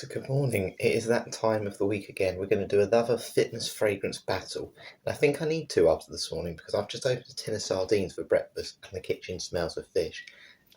So good morning. It is that time of the week again. We're going to do another fitness fragrance battle. And I think I need to after this morning because I've just opened a tin of sardines for breakfast and the kitchen smells of fish.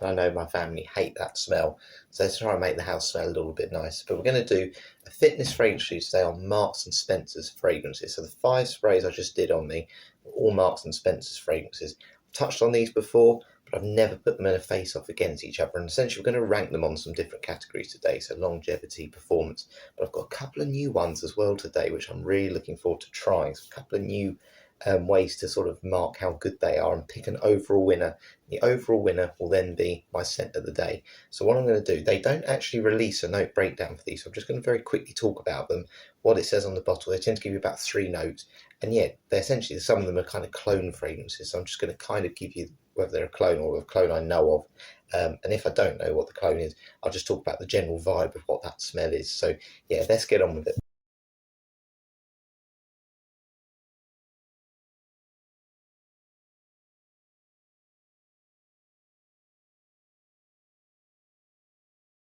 And I know my family hate that smell. So let's try and make the house smell a little bit nicer. But we're going to do a fitness fragrance review today on Marks and Spencer's fragrances. So the 5 sprays I just did on me were all Marks and Spencer's fragrances. I've touched on these before, but I've never put them in a face-off against each other, and essentially we're going to rank them on some different categories today, so longevity, performance, but I've got a couple of new ones as well today, which I'm really looking forward to trying, so a couple of new ways to sort of mark how good they are and pick an overall winner. The overall winner will then be my scent of the day. So what I'm going to do, they don't actually release a note breakdown for these, so I'm just going to very quickly talk about them, what it says on the bottle. They tend to give you about 3 notes, and yeah, they're essentially, some of them are kind of clone fragrances, so I'm just going to kind of give you whether they're a clone or a clone I know of. And if I don't know what the clone is, I'll just talk about the general vibe of what that smell is. So yeah, let's get on with it.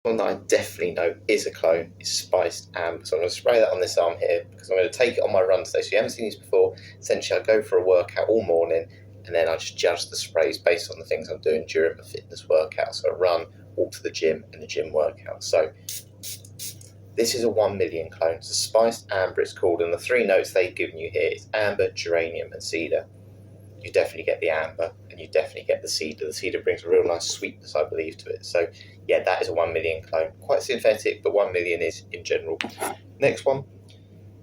One that I definitely know is a clone is Spiced Amber. So I'm going to spray that on this arm here because I'm going to take it on my run today. So you haven't seen these before. Essentially, I go for a workout all morning and then I just judge the sprays based on the things I'm doing during my fitness workout. So I run, walk to the gym, and the gym workout. So this is a 1 million clone. So Spiced Amber it's called, and the 3 notes they've given you here is amber, geranium, and cedar. You definitely get the amber and you definitely get the cedar. The cedar brings a real nice sweetness, I believe, to it. So yeah, that is a 1 million clone. Quite synthetic, but 1 million is in general. Next one,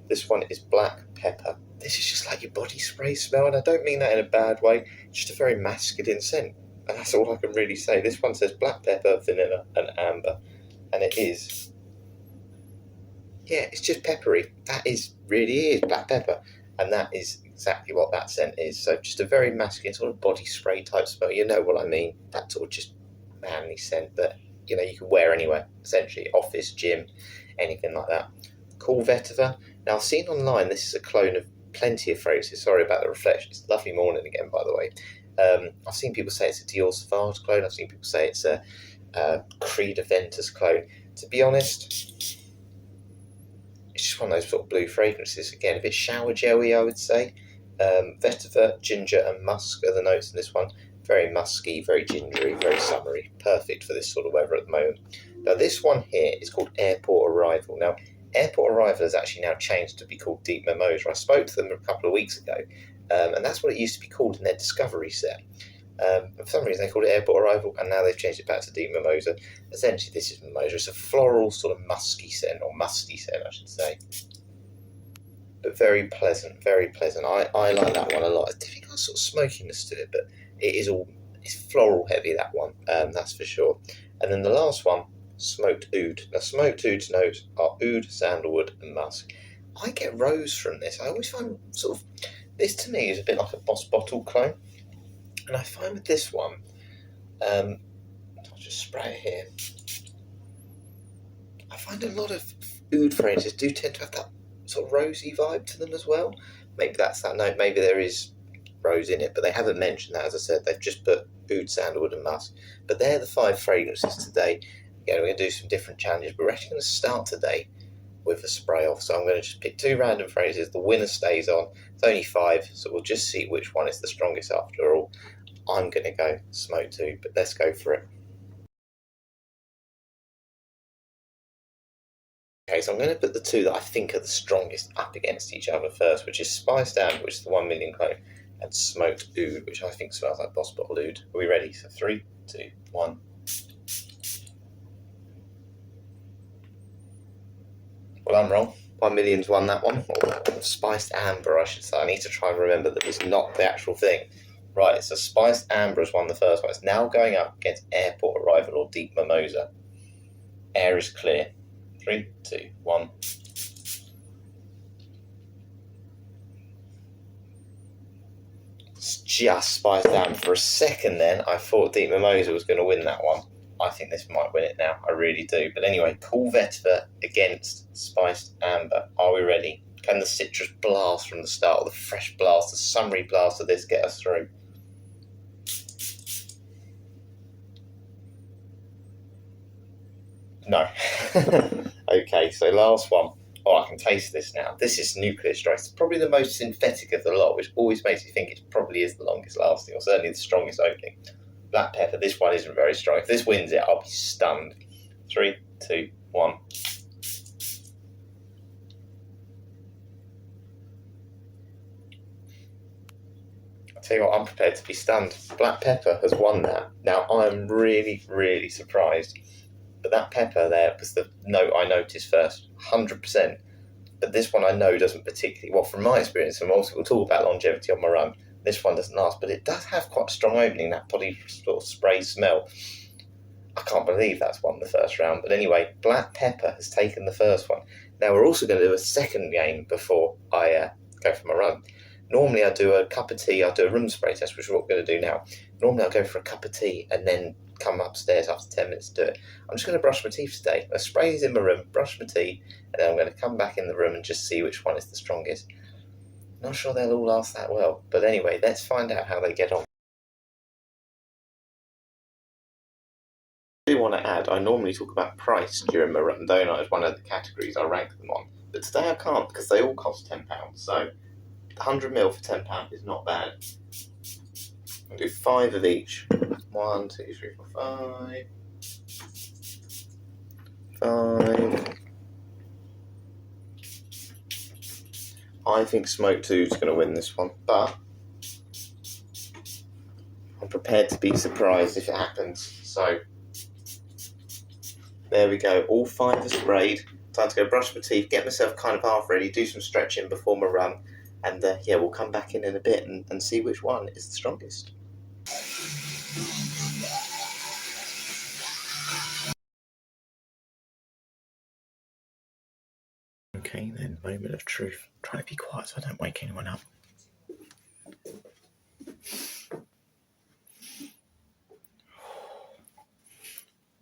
this one is black pepper. This is just like your body spray smell, and I don't mean that in a bad way, just a very masculine scent. And that's all I can really say. This one says black pepper, vanilla, and amber, and it is, yeah, it's just peppery. That is really is black pepper, and that is exactly what that scent is. So just a very masculine sort of body spray type smell. You know what I mean? That sort of just manly scent that you can wear anywhere, essentially office, gym, anything like that. Cool Vetiver. Now I've seen online this is a clone of plenty of fragrances. Sorry about the reflection. It's a lovely morning again, by the way. I've seen people say it's a Dior Sauvage clone. I've seen people say it's a Creed Aventus clone. To be honest, it's just one of those sort of blue fragrances. Again, a bit shower jelly, I would say. Vetiver, ginger, and musk are the notes in this one. Very musky, very gingery, very summery. Perfect for this sort of weather at the moment. Now, this one here is called Airport Arrival. Now, Airport Arrival has actually now changed to be called Deep Mimosa. I spoke to them a couple of weeks ago, and that's what it used to be called in their Discovery set. For some reason they called it Airport Arrival, and now they've changed it back to Deep Mimosa. Essentially, this is Mimosa. It's a floral, sort of musky scent, or musty scent, I should say. But very pleasant, very pleasant. I like that one a lot. It's definitely got a sort of smokiness to it, but it's floral heavy, that one, that's for sure. And then the last one, Smoked Oud. Now, Smoked Oud's notes are oud, sandalwood, and musk. I get rose from this. I always find sort of, this to me is a bit like a Boss Bottle clone. And I find with this one, I'll just spray it here. I find a lot of oud fragrances do tend to have that sort of rosy vibe to them as well. Maybe that's that note, maybe there is rose in it, but they haven't mentioned that. As I said, they've just put oud, sandalwood, and musk. But they're the 5 fragrances today. Again, we're going to do some different challenges, but we're actually going to start today with a spray off. So I'm going to just pick 2 random fragrances. The winner stays on. It's only 5, so we'll just see which one is the strongest after all. I'm going to go Smoked Oud, but let's go for it. Okay, so I'm going to put the 2 that I think are the strongest up against each other first, which is Spiced Amber, which is the 1 million clone, and Smoked Oud, which I think smells like Boss Bottle Oud. Are we ready? So 3, 2, 1. Well, I'm wrong. 1 million's won that one. Or Spiced Amber, I should say. I need to try and remember that it's not the actual thing. Right, so Spiced Amber has won the first one. It's now going up against Airport Arrival or Deep Mimosa. Air is clear. 3, 2, 1. It's just Spiced Amber. For a second then, I thought Deep Mimosa was going to win that one. I think this might win it now. I really do. But anyway, Cool Vetiver against Spiced Amber. Are we ready? Can the citrus blast from the start, or the fresh blast, the summery blast of this get us through? No. Okay, so last one. Oh, I can taste this now. This is nuclear strike. It's probably the most synthetic of the lot, which always makes me think it probably is the longest lasting, or certainly the strongest opening. Black pepper. This one isn't very strong. If this wins it, I'll be stunned. 3, 2, 1. I'll tell you what, I'm prepared to be stunned. Black pepper has won that. Now, I'm really, really surprised. But that pepper there was the note I noticed first, 100%. But this one I know doesn't particularly, well, from my experience, and we'll talk about longevity on my run, this one doesn't last, but it does have quite a strong opening, that body sort of spray smell. I can't believe that's won the first round. But anyway, black pepper has taken the first one. Now we're also going to do a second game before I go for my run. Normally I do a cup of tea, I'll do a room spray test, which is what we're going to do now. Normally I'll go for a cup of tea and then come upstairs after 10 minutes to do it. I'm just going to brush my teeth today. I'll spray these in my room, brush my teeth, and then I'm going to come back in the room and just see which one is the strongest. Not sure they'll all last that well, but anyway, let's find out how they get on. I do want to add, I normally talk about price during my run, don't I, as one of the categories I rank them on. But today I can't because they all cost £10, so 100ml for £10 is not bad. I'll do 5 of each. 1, 2, 3, 4, 5. 5. I think Smoke 2 is going to win this one, but I'm prepared to be surprised if it happens. So there we go. All 5 are sprayed. Time to go brush my teeth, get myself kind of half ready, do some stretching before my run, and yeah, we'll come back in a bit and see which one is the strongest. Okay then, moment of truth. Try to be quiet so I don't wake anyone up.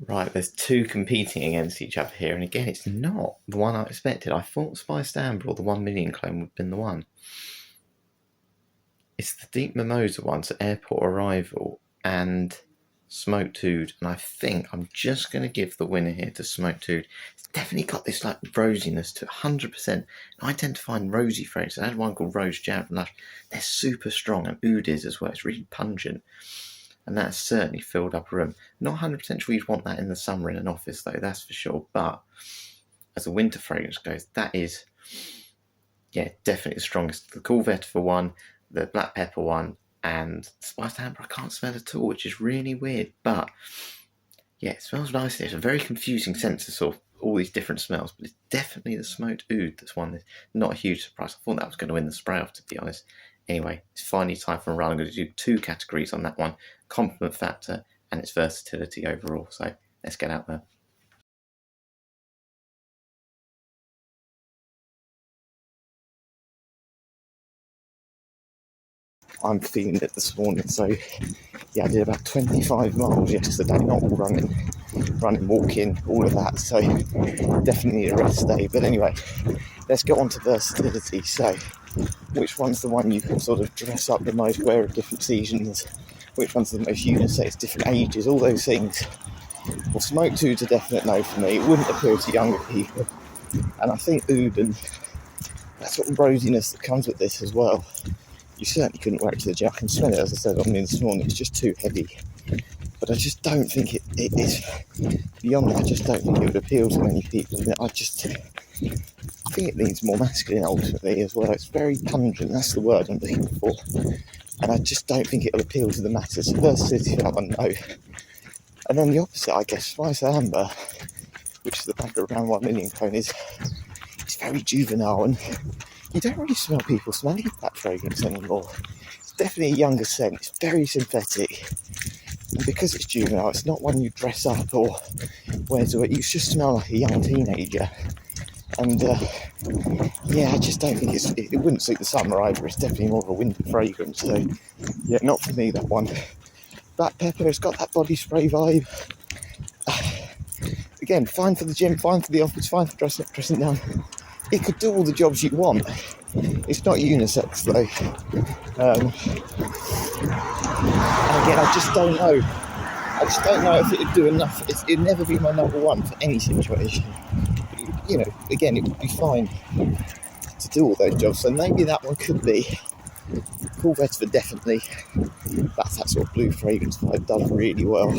Right, there's 2 competing against each other here, and again, it's not the one I expected. I thought Spiced Amber or the 1 million clone would have been the one. It's the Deep Mimosa one, so Airport Arrival and Smoke Tood, and I think I'm just going to give the winner here to Smoke Tood. It's definitely got this like rosiness to 100%. And I tend to find rosy fragrances. I had one called Rose Jam from Lush. They're super strong, and oud is as well. It's really pungent. And that's certainly filled up a room. Not 100% sure you'd want that in the summer in an office, though, that's for sure. But as a winter fragrance goes, that is, yeah, definitely the strongest. The Cool Vetiver one, the Black Pepper one, and Spiced Amber I can't smell at all, which is really weird. But, yeah, it smells nice. It's a very confusing sense of sort of all these different smells. But it's definitely the smoked oud that's won this. Not a huge surprise. I thought that was going to win the spray off, to be honest. Anyway, it's finally time for a run. I'm going to do 2 categories on that one. Compliment factor and its versatility overall. So let's get out there. I'm feeling it this morning, so yeah, I did about 25 miles yesterday, not all running, walking, all of that, so definitely a rest day. But anyway, let's get on to versatility. So which one's the one you can sort of dress up the most, wear at different seasons, which one's the most unisex, different ages, all those things. Well, Smoke 2's a definite no for me. It wouldn't appeal to younger people, and I think oud and that sort of rosiness that comes with this as well, you certainly couldn't wear it to the gym. I can smell it, as I said on me this morning. It's just too heavy. But I just don't think it is. Beyond that, I just don't think it would appeal to many people. I think it needs more masculine ultimately as well. It's very pungent. That's the word I'm looking for. And I just don't think it'll appeal to the masses. So versatility for that one, no. And then the opposite, I guess, Spiced Amber, which is the back of around 1 million cone, it's very juvenile, and you don't really smell people smelling that fragrance anymore. It's definitely a younger scent. It's very synthetic. And because it's juvenile, it's not one you dress up or wear to it. You just smell like a young teenager. And yeah, I just don't think it wouldn't suit the summer either. It's definitely more of a winter fragrance. So yeah, not for me, that one. Black Pepper, it's got that body spray vibe. Again, fine for the gym, fine for the office, fine for dressing down. It could do all the jobs you want. It's not unisex though. And again, I just don't know. I just don't know if it would do enough. It'd never be my number one for any situation. You know, again, it would be fine to do all those jobs. So maybe that one could be. Cool Vetiver definitely. That's that sort of blue fragrance vibe, does really well.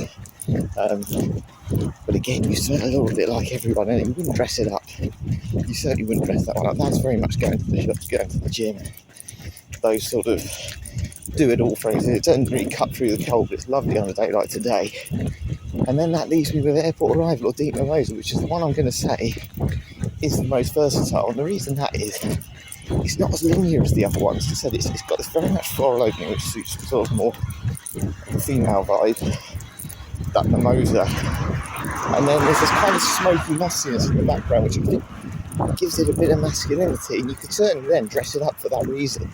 But again, you smell a little bit like everyone, and you wouldn't dress it up. You certainly wouldn't dress that one up. That's very much going to the shops, going to the gym. Those sort of do-it-all phrases. It doesn't really cut through the cold, but it's lovely on a day like today. And then that leaves me with Airport Arrival or Deep Mimosa, which is the one I'm going to say is the most versatile. And the reason that is, it's not as linear as the other ones. As I said, it's got this very much floral opening, which suits sort of more the female vibe, that mimosa. And then there's this kind of smoky mustiness in the background, which I think gives it a bit of masculinity, and you could certainly then dress it up for that reason.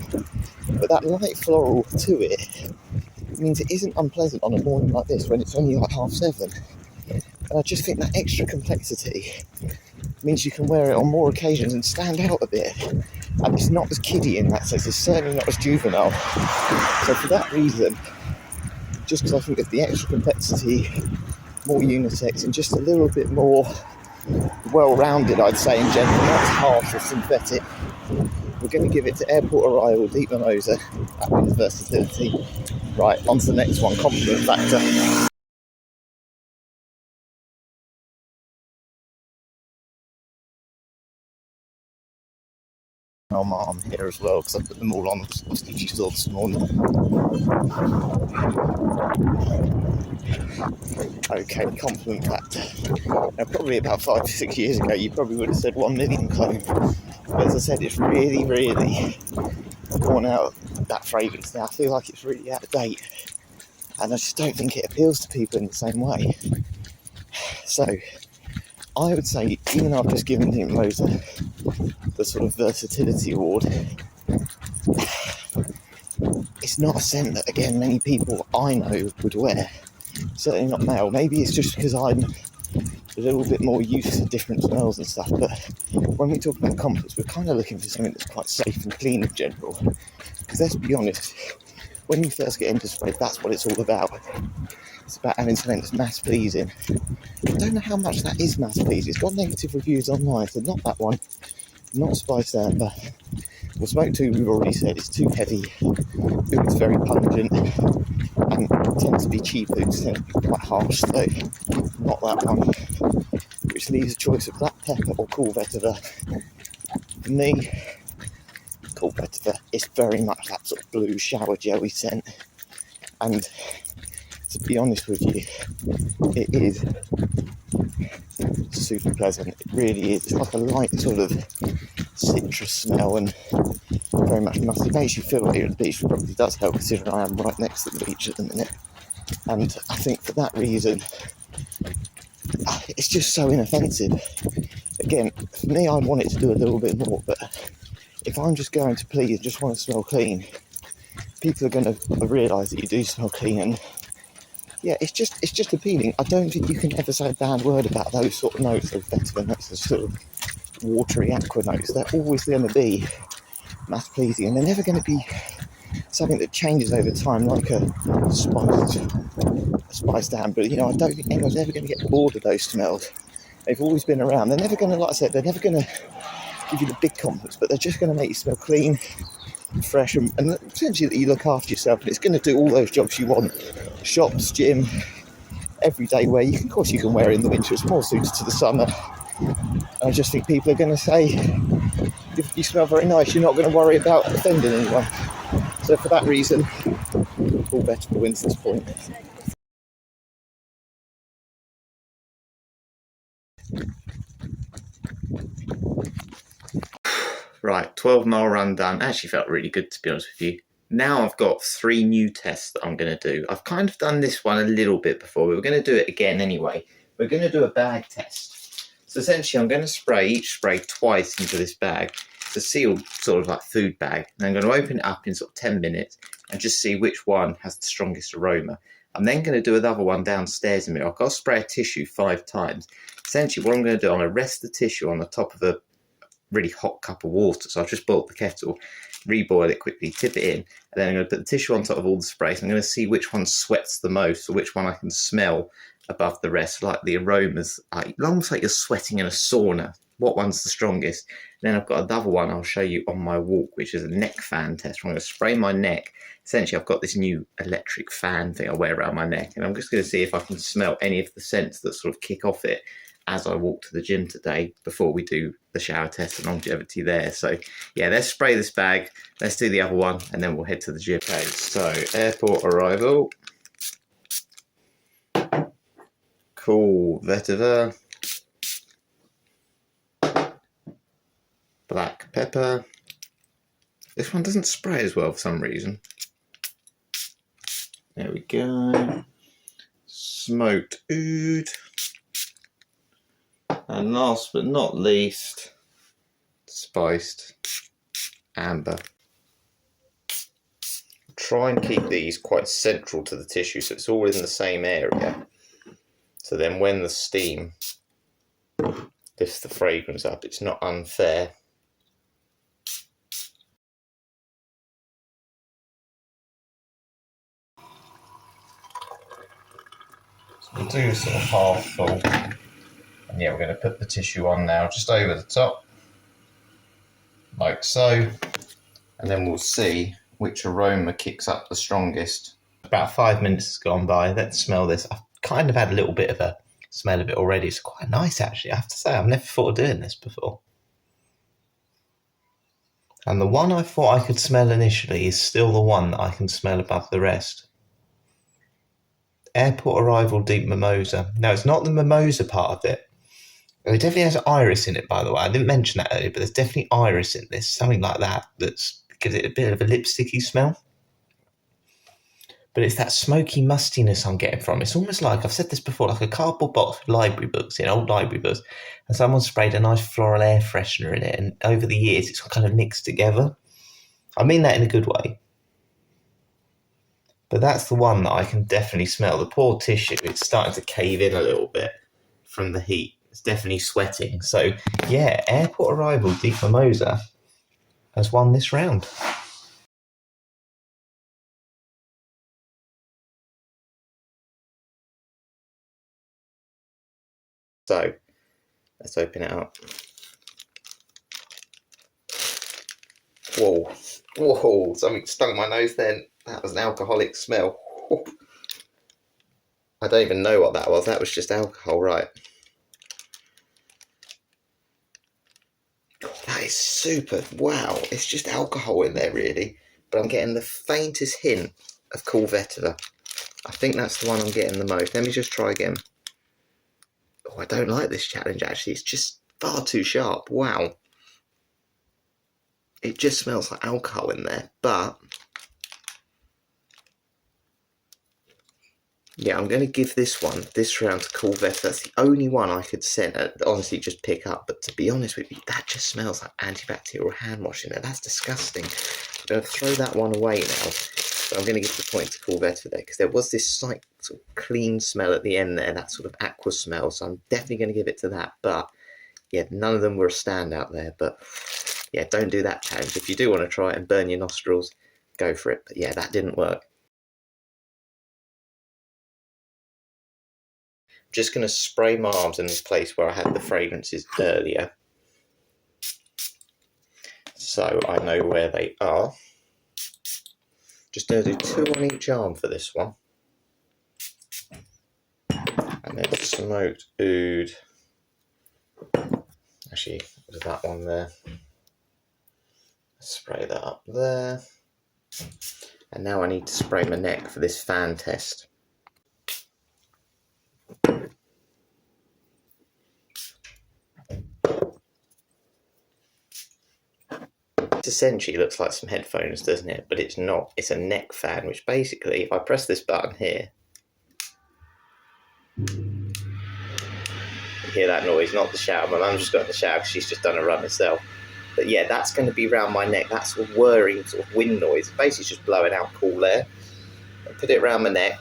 But that light floral to it means it isn't unpleasant on a morning like this when it's only like 7:30. And I just think that extra complexity means you can wear it on more occasions and stand out a bit. And it's not as kiddie in that sense, it's certainly not as juvenile. So for that reason, just because I think of the extra complexity, more unisex and just a little bit more well-rounded, I'd say, in general, not as harsh or synthetic, we're going to give it to Airport Arrival Deep Mimosa. That means versatility. Right, on to the next one, compliment factor. My arm here as well, because I put them all on, as you saw this morning. Okay, compliment factor. Now, probably about 5 to 6 years ago, you probably would have said 1 million clone. But as I said, it's really, really worn out, that fragrance now. I feel like it's really out of date. And I just don't think it appeals to people in the same way. So, I would say, even though I've just given Deep Mimosa the sort of versatility award, it's not a scent that, again, many people I know would wear. Certainly not male. Maybe it's just because I'm a little bit more used to different smells and stuff, but when we talk about comforts, we're kind of looking for something that's quite safe and clean in general. Because let's be honest, when you first get into spray, that's what it's all about. It's about having something that's mass-pleasing. I don't know how much that is mass-pleasing. It's got negative reviews online, so not that one. Not Spiced Amber. Well, Smoke 2, we've already said, it's too heavy. It's very pungent and tends to be cheap. It tends to be quite harsh, so not that one. Which leaves a choice of Black Pepper or Cool Vetiver. For me, Cool Vetiver is very much that sort of blue shower jelly scent. And to be honest with you, it is super pleasant. It really is. It's like a light sort of citrus smell and very much musty. It makes you feel like you're at the beach. It probably does help, considering I am right next to the beach at the minute. And I think for that reason, it's just so inoffensive. Again, for me, I'd want it to do a little bit more, but if I'm just going to please, just want to smell clean, people are going to realise that you do smell clean, and yeah, it's just appealing. I don't think you can ever say a bad word about those sort of notes, those vetiver notes, those sort of watery aqua notes. They're always going to be mass pleasing, and they're never going to be something that changes over time, like a spiced amber. You know, I don't think anyone's ever going to get bored of those smells. They've always been around. They're never going to, like I said, they're never going to give you the big compliments, but they're just going to make you smell clean, fresh, and essentially that you look after yourself, and it's going to do all those jobs you want. Shops, gym, everyday wear. Of course you can wear it in the winter. It's more suited to the summer. And I just think people are going to say, if you smell very nice, you're not going to worry about offending anyone. So for that reason, Cool Vetiver wins this point. Right, 12-mile run done. Actually felt really good, to be honest with you. Now I've got 3 new tests that I'm going to do. I've kind of done this one a little bit before, but we're going to do it again anyway. We're going to do a bag test. So essentially I'm going to spray each spray twice into this bag. It's a sealed sort of like food bag. And I'm going to open it up in sort of 10 minutes and just see which one has the strongest aroma. I'm then going to do another one downstairs in a minute. I've got to spray a tissue 5 times. Essentially what I'm going to do, I'm going to rest the tissue on the top of a really hot cup of water. So I've just boiled the kettle, reboil it quickly, tip it in, and then I'm going to put the tissue on top of all the sprays. I'm going to see which one sweats the most, or which one I can smell above the rest, like the aromas, almost like you're sweating in a sauna. What one's the strongest? And then I've got another one I'll show you on my walk, which is a neck fan test. I'm going to spray my neck. Essentially, I've got this new electric fan thing I wear around my neck, and I'm just going to see if I can smell any of the scents that sort of kick off it as I walk to the gym today before we do the shower test and longevity there. So yeah, let's spray this bag, let's do the other one, and then we'll head to the gym. Okay, so airport arrival. Cool vetiver. Black pepper. This one doesn't spray as well for some reason. There we go. Smoked oud. And last but not least, spiced amber. Try and keep these quite central to the tissue so it's all in the same area. So then when the steam lifts the fragrance up, it's not unfair. So we'll do sort of half full. And yeah, we're going to put the tissue on now, just over the top, like so. And then we'll see which aroma kicks up the strongest. About 5 minutes has gone by. Let's smell this. I've kind of had a little bit of a smell of it already. It's quite nice, actually. I have to say, I've never thought of doing this before. And the one I thought I could smell initially is still the one that I can smell above the rest. Airport arrival deep mimosa. Now, it's not the mimosa part of it. It definitely has iris in it, by the way. I didn't mention that earlier, but there's definitely iris in this, something like that, that's gives it a bit of a lipsticky smell. But it's that smoky mustiness I'm getting from. It's almost like, I've said this before, like a cardboard box with library books, old library books, and someone sprayed a nice floral air freshener in it, and over the years it's kind of mixed together. I mean that in a good way. But that's the one that I can definitely smell. The poor tissue, it's starting to cave in a little bit from the heat. It's definitely sweating. So yeah, airport arrival deep mimosa has won this round. So let's open it up. Whoa, whoa, something stung my nose then. That was an alcoholic smell. I don't even know what that was. That was just alcohol, right? That is super. Wow, it's just alcohol in there, really. But I'm getting the faintest hint of cool vetiver. I think that's the one I'm getting the most. Let me just try again. Oh, I don't like this challenge, actually. It's just far too sharp. Wow. It just smells like alcohol in there. But yeah, I'm going to give this round to Cool Vetiver. That's the only one I could honestly just pick up. But to be honest with you, that just smells like antibacterial hand wash in there. That's disgusting. I'm going to throw that one away now. But I'm going to give the point to Cool Vetiver there, because there was this slight sort of clean smell at the end there, that sort of aqua smell. So I'm definitely going to give it to that. But yeah, none of them were a standout there. But yeah, don't do that challenge. If you do want to try it and burn your nostrils, go for it. But yeah, that didn't work. Just going to spray my arms in the place where I had the fragrances earlier, so I know where they are. Just going to do 2 on each arm for this one. And then smoked oud. Actually, there's that one there. Spray that up there. And now I need to spray my neck for this fan test. It essentially looks like some headphones, doesn't it? But it's not. It's a neck fan, which basically, if I press this button here, you hear that noise, not the shower. My mum's just got in the shower because she's just done a run herself. But yeah, that's going to be around my neck. That sort of whirring sort of wind noise. Basically, it's just blowing out cool air. I put it around my neck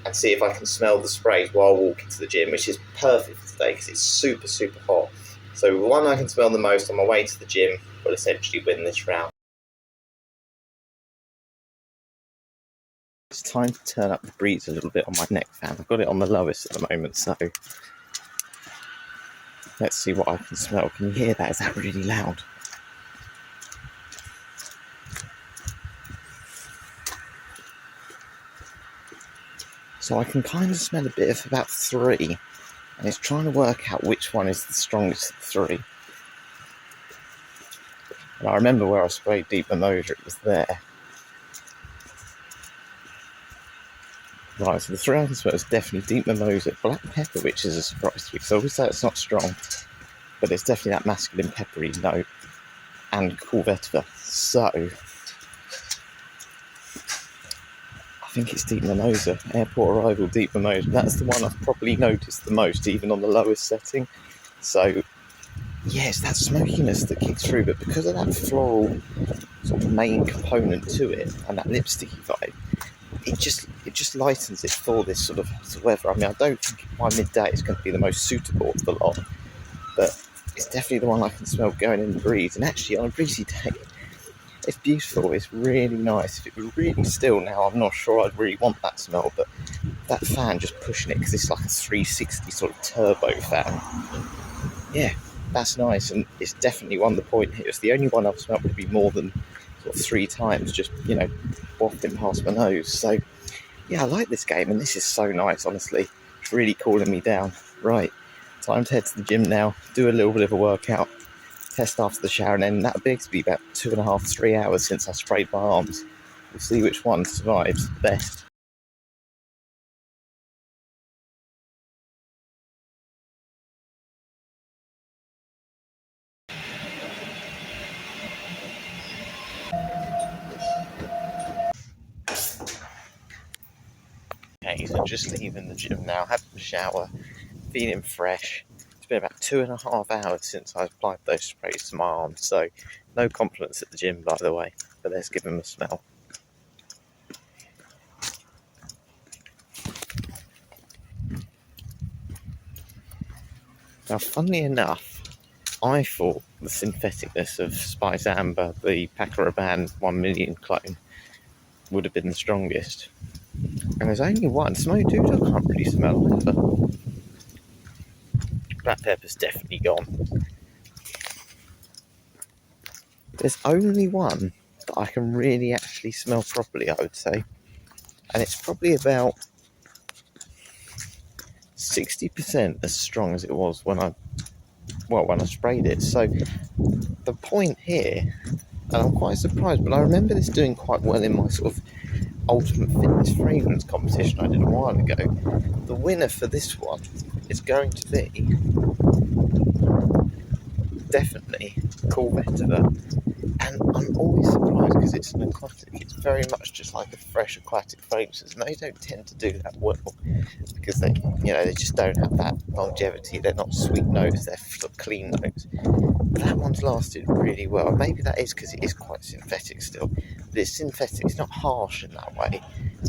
and see if I can smell the sprays while walking to the gym, which is perfect for today because it's super, super hot. So the one I can smell the most on my way to the gym will essentially win this round. It's time to turn up the breeze a little bit on my neck fan. I've got it on the lowest at the moment, so let's see what I can smell. Can you hear that? Is that really loud? So I can kind of smell a bit of about 3, and it's trying to work out which one is the strongest of the 3. And I remember where I sprayed Deep Mimosa, it was there. Right, so the 3 I can smell is definitely Deep Mimosa, Black Pepper, which is a surprise to me, because I always say it's not strong, but it's definitely that masculine peppery note, and Cool Vetiver. So I think it's Deep Mimosa, Airport Arrival Deep Mimosa. That's the one I've probably noticed the most, even on the lowest setting. So yes, that smokiness that kicks through, but because of that floral sort of main component to it, and that lipsticky vibe, it just lightens it for this sort of weather. I mean, I don't think by midday it's going to be the most suitable of the lot, but it's definitely the one I can smell going in the breeze. And actually, on a breezy day, it's beautiful. It's really nice. If it was really still now, I'm not sure I'd really want that smell, but that fan just pushing it, because it's like a 360 sort of turbo fan. Yeah, that's nice, and it's definitely won the point here. It's the only one I've smelled maybe more than sort of 3 times, just, wafting past my nose. So yeah, I like this game, and this is so nice, honestly. It's really cooling me down. Right, time to head to the gym now, do a little bit of a workout, test after the shower, and then that'll be about 2.5 to 3 hours since I sprayed my arms. We'll see which one survives the best. Okay, so just leaving the gym now, having a shower, feeling fresh. It's been about 2.5 hours since I applied those sprays to my arms, so no compliments at the gym, by the way, but let's give them a smell. Now, funnily enough, I thought the syntheticness of Spice Amber, the Paco Rabanne 1 million clone, would have been the strongest. And there's only one. Smoke Dude I can't really smell either. Black Pepper's definitely gone. There's only one that I can really actually smell properly, I would say. And it's probably about 60% as strong as it was when I sprayed it. So the point here, and I'm quite surprised, but I remember this doing quite well in my sort of Ultimate Fitness Fragrance competition I did a while ago. The winner for this one is going to be definitely Cool Vetiver. And I'm always surprised, because it's an aquatic, it's very much just like a fresh aquatic fragrances, and they don't tend to do that well, because they just don't have that longevity. They're not sweet notes, they're clean notes. But that one's lasted really well. Maybe that is because it is quite synthetic still, but it's synthetic, it's not harsh in that way,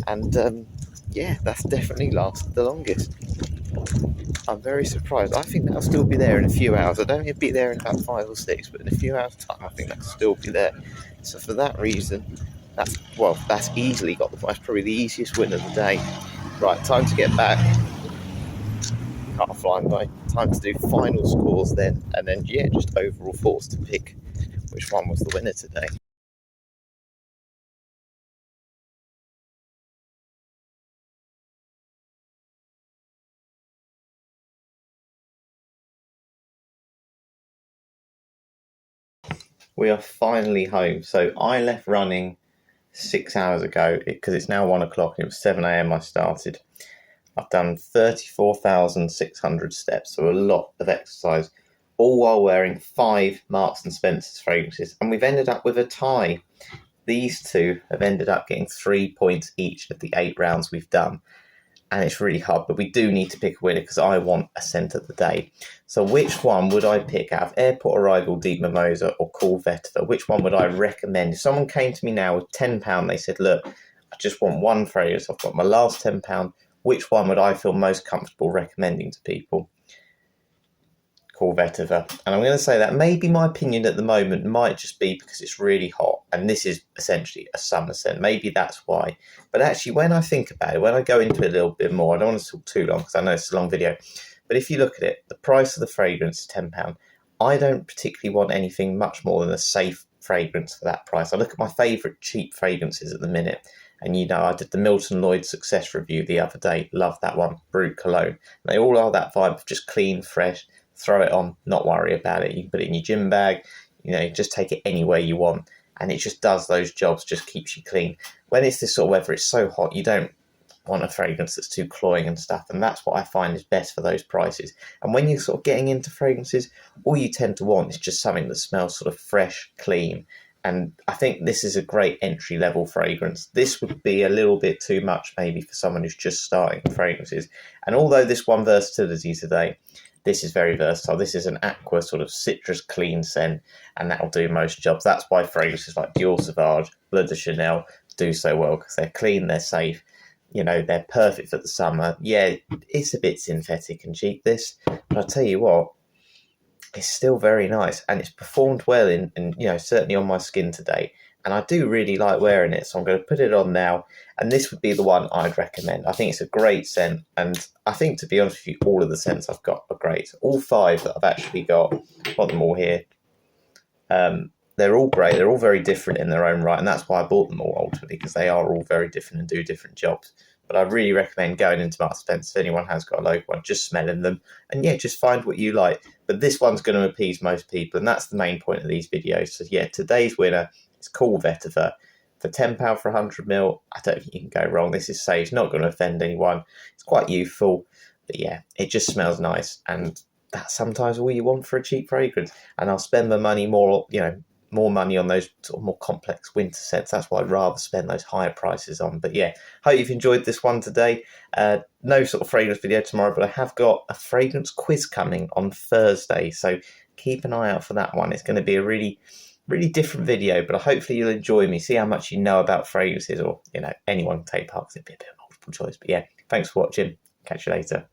and yeah, that's definitely lasted the longest. I'm very surprised. I think that'll still be there in a few hours. I don't think it'll be there in about 5 or 6, but in a few hours' time, I think that'll still be there. So for that reason, that's easily got that's probably the easiest win of the day. Right, time to get back. Can't fly by. Time to do final scores then, and then just overall thoughts to pick which one was the winner today. We are finally home. So I left running 6 hours ago, because it's now 1 o'clock, and it was 7 a.m. I started. I've done 34,600 steps, so a lot of exercise, all while wearing 5 Marks and Spencer's fragrances, and we've ended up with a tie. These two have ended up getting 3 points each of the 8 rounds we've done, and it's really hard, but we do need to pick a winner, because I want a scent of the day. So which one would I pick out of Airport Arrival, Deep Mimosa, or Cool Vetiver? Which one would I recommend? If someone came to me now with £10, they said, look, I just want one fragrance, I've got my last £10, which one would I feel most comfortable recommending to people? called VETIVER. And I'm going to say that maybe my opinion at the moment might just be because it's really hot, and this is essentially a summer scent. Maybe that's why. But actually, when I think about it, when I go into it a little bit more, I don't want to talk too long because I know it's a long video, but if you look at it, the price of the fragrance is £10. I don't particularly want anything much more than a safe fragrance for that price. I look at my favourite cheap fragrances at the minute, and you know, I did the Milton Lloyd Success review the other day. Love that one, Brut Cologne. They all are that vibe of just clean, fresh, throw it on, not worry about it. You can put it in your gym bag, you know, just take it anywhere you want. And it just does those jobs, just keeps you clean. When it's this sort of weather, it's so hot, you don't want a fragrance that's too cloying and stuff, and that's what I find is best for those prices. And when you're sort of getting into fragrances, all you tend to want is just something that smells sort of fresh, clean, and I think this is a great entry level fragrance. This would be a little bit too much maybe for someone who's just starting fragrances, and although this one versatility today, this is very versatile. This is an aqua sort of citrus clean scent, and that'll do most jobs. That's why fragrances like Dior Sauvage, Bleu de Chanel do so well, because they're clean, they're safe, you know, they're perfect for the summer. Yeah, it's a bit synthetic and cheap, this, but I'll tell you what, it's still very nice, and it's performed well in you know, certainly on my skin today, and I do really like wearing it, so I'm going to put it on now, and this would be the one I'd recommend. I think it's a great scent, and I think, to be honest with you, all of the scents I've got are great. All 5 that I've actually got, I've got them all here. They're all great. They're all very different in their own right, and that's why I bought them all ultimately, because they are all very different and do different jobs. But I really recommend going into Marks & Spencer if anyone has got a local one, just smelling them, and yeah, just find what you like. But this one's going to appease most people, and that's the main point of these videos. So yeah, today's winner is called VETIVER. For £10 for 100ml, I don't think you can go wrong. This is safe, it's not going to offend anyone. It's quite youthful, but yeah, it just smells nice, and that's sometimes all you want for a cheap fragrance. And I'll spend my money more, you know, more money on those sort of more complex winter scents. That's what I'd rather spend those higher prices on. But yeah, hope you've enjoyed this one today. No sort of fragrance video tomorrow, but I have got a fragrance quiz coming on Thursday, so keep an eye out for that one. It's going to be a really different video, but hopefully you'll enjoy me, see how much you know about fragrances, or you know, anyone can take part, because it'd be a bit of multiple choice. But yeah, thanks for watching, catch you later.